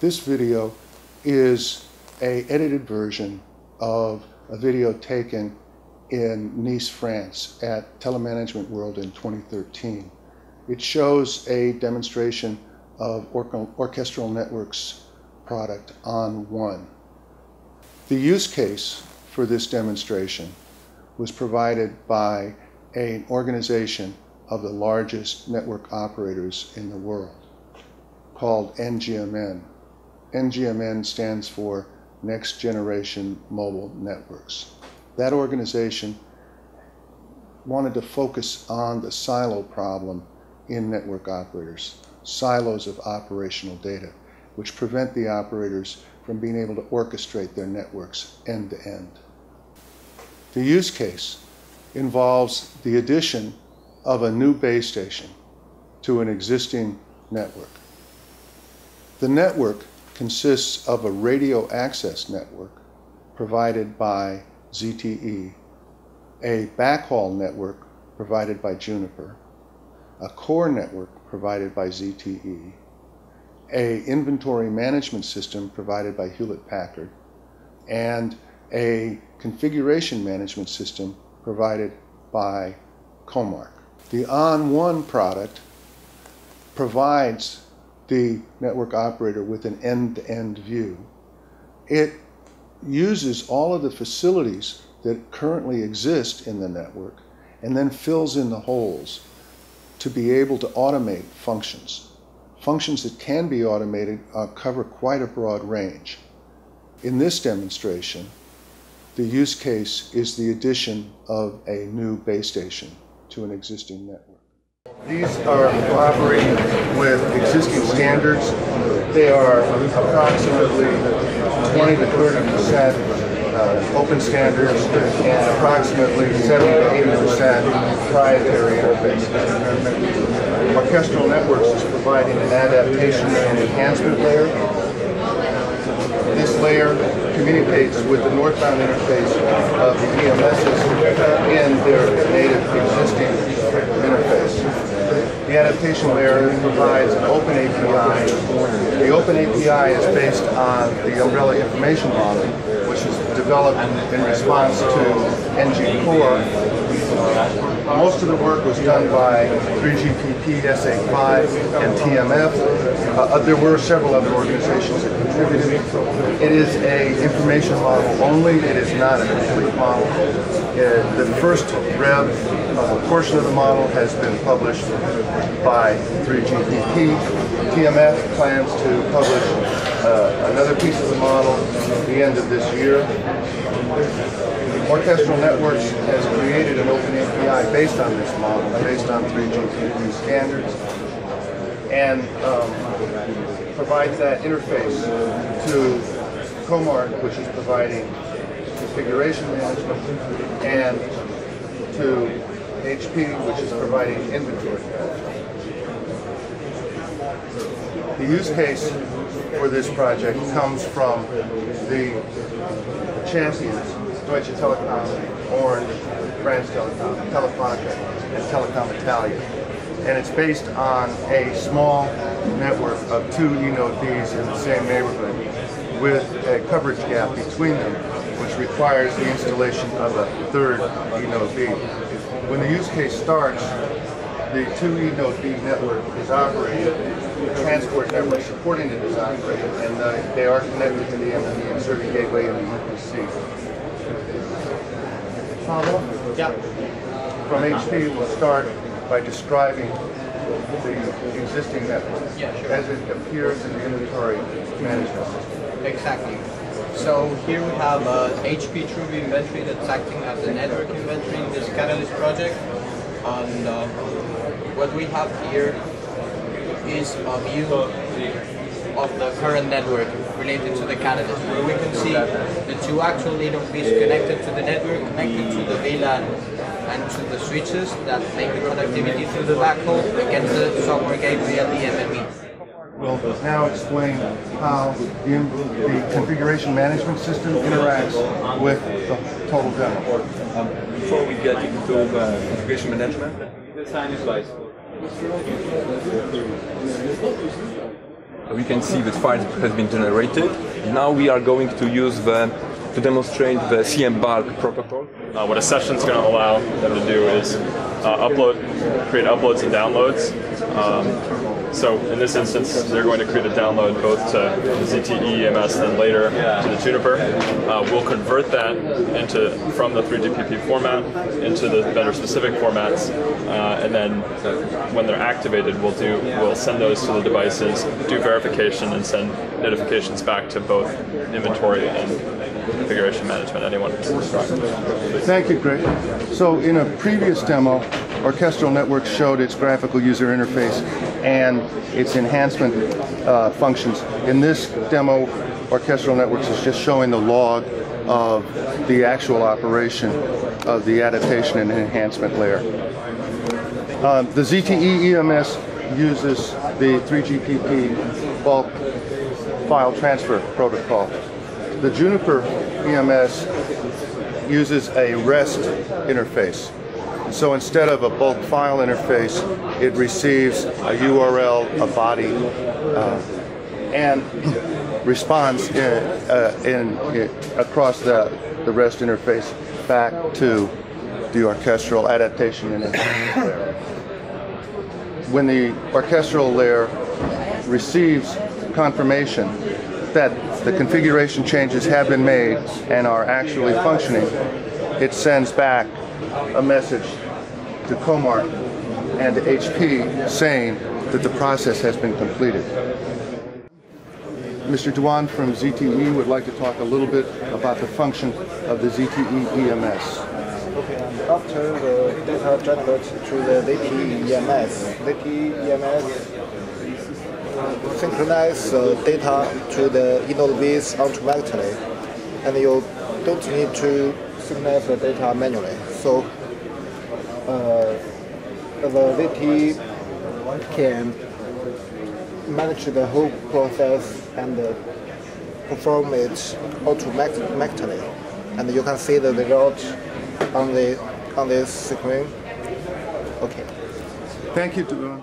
This video is an edited version of a video taken in Nice, France at Telemanagement World in 2013. It shows a demonstration of Orchestral Networks product ON1. The use case for this demonstration was provided by an organization of the largest network operators in the world called NGMN. NGMN stands for Next Generation Mobile Networks. That organization wanted to focus on the silo problem in network operators, silos of operational data, which prevent the operators from being able to orchestrate their networks end to end. The use case involves the addition of a new base station to an existing network. The network consists of a radio access network provided by ZTE, a backhaul network provided by Juniper, a core network provided by ZTE, an inventory management system provided by Hewlett-Packard, and a configuration management system provided by Comarch. The ON1 product provides the network operator with an end-to-end view. It uses all of the facilities that currently exist in the network and then fills in the holes to be able to automate functions. Functions that can be automated cover quite a broad range. In this demonstration, the use case is the addition of a new base station to an existing network. These are operating with existing standards. They are approximately 20 to 30% open standards and approximately 70 to 80% proprietary interfaces. Orchestral Networks is providing an adaptation and enhancement layer. This layer communicates with the northbound interface of the EMS system in their native existing interface. The adaptation layer provides an open API. The open API is based on the Umbrella Information Model, which is developed in response to NG Core. Most of the work was done by 3GPP, SA5, and TMF. There were several other organizations that contributed. It is an information model only. It is not a complete model. The first portion of the model has been published by 3GPP. TMF plans to publish another piece of the model at the end of this year. Orchestral Networks has created an open API based on this model, based on 3GPP standards, and provides that interface to Comarch, which is providing configuration management, and to HP, which is providing inventory management. The use case for this project comes from the champions, Deutsche Telekom, Orange, France Telecom, Telefonica, and Telecom Italia. And it's based on a small network of two eNodeBs in the same neighborhood with a coverage gap between them, which requires the installation of a third eNodeB. When the use case starts, the two eNodeB network is operated, the transport network supporting it is operated, and they are connected to the MD inserting gateway and the UPC. Pablo? Yeah. From HP, we'll start by describing the existing network as it appears in the inventory management system. Exactly. So here we have HP True inventory that's acting as a network inventory in this Catalyst project. And what we have here is a view of the current network related to the Catalyst, where we can see the two actual eNodeBs connected to the network, connected to the VLAN and to the switches that make the connectivity through the backhaul against the software gateway and the MME. We'll now explain how the configuration management system interacts with the total demo. Before we get into configuration management, let me design a slide. we can see that files has been generated. Now we are going to use to demonstrate the CM bulk protocol. What a session is going to allow them to do is create uploads and downloads. So in this instance, they're going to create a download both to the ZTE EMS, then later to the Juniper. We'll convert that from the 3GPP format into the vendor-specific formats, and then when they're activated, we'll send those to the devices, do verification, and send notifications back to both inventory and configuration management. Anyone can subscribe. Thank you, Greg. So in a previous demo, Orchestral Networks showed its graphical user interface and its enhancement functions. In this demo, Orchestral Networks is just showing the log of the actual operation of the adaptation and enhancement layer. The ZTE EMS uses the 3GPP bulk file transfer protocol. The Juniper EMS uses a REST interface. So instead of a bulk file interface, it receives a URL, a body, and responds across the REST interface back to the orchestral adaptation and enhancement layer. When the orchestral layer receives confirmation that the configuration changes have been made and are actually functioning, it sends back a message to Comark and to HP saying that the process has been completed. Mr. Duan from ZTE would like to talk a little bit about the function of the ZTE EMS. Okay, and after the data generated to the ZTE EMS synchronize the data to the inode bits automatically, and you don't need to synchronize the data manually. So the ZTE can manage the whole process and perform it automatically, and you can see the result on this screen. Okay. Thank you, Duan.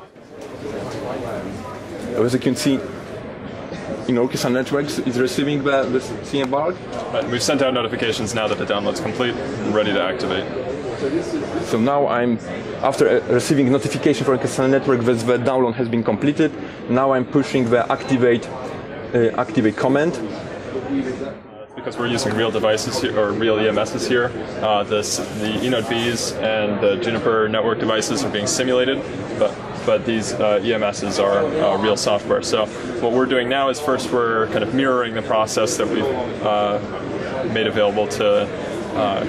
As you can see, Orchestral Networks is receiving the CM bulk. Right, we've sent out notifications now that the download's complete and ready to activate. So now after receiving notification from Orchestral Network that the download has been completed, now I'm pushing the activate command. Because we're using real devices here, or real EMSs here, the eNode Bs and the Juniper network devices are being simulated, but these EMSs are real software. So what we're doing now is first we're kind of mirroring the process that we've made available to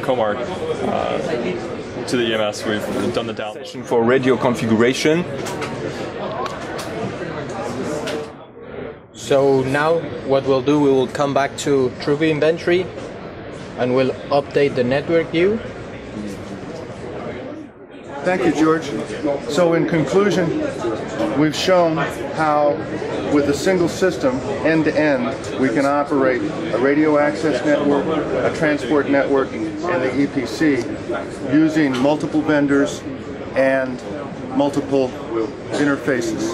Comark, to the EMS. We've done the download. For radio configuration. So now what we'll do, we will come back to TrueView inventory and we'll update the network view. Thank you, George. So in conclusion, we've shown how with a single system, end-to-end, we can operate a radio access network, a transport network, and the EPC using multiple vendors and multiple interfaces.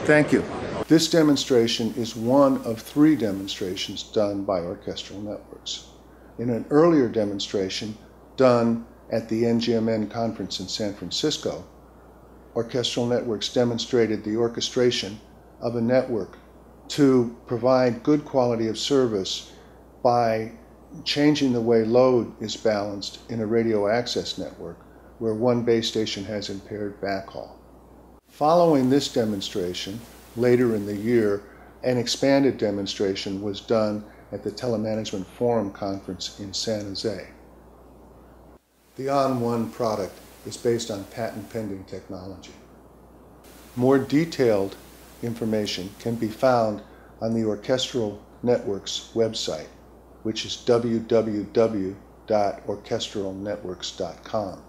Thank you. This demonstration is one of 3 demonstrations done by Orchestral Networks. In an earlier demonstration done at the NGMN conference in San Francisco, Orchestral Networks demonstrated the orchestration of a network to provide good quality of service by changing the way load is balanced in a radio access network where one base station has impaired backhaul. Following this demonstration, later in the year, an expanded demonstration was done at the Telemanagement Forum Conference in San Jose. The ON1 product is based on patent-pending technology. More detailed information can be found on the Orchestral Networks website, which is www.orchestralnetworks.com.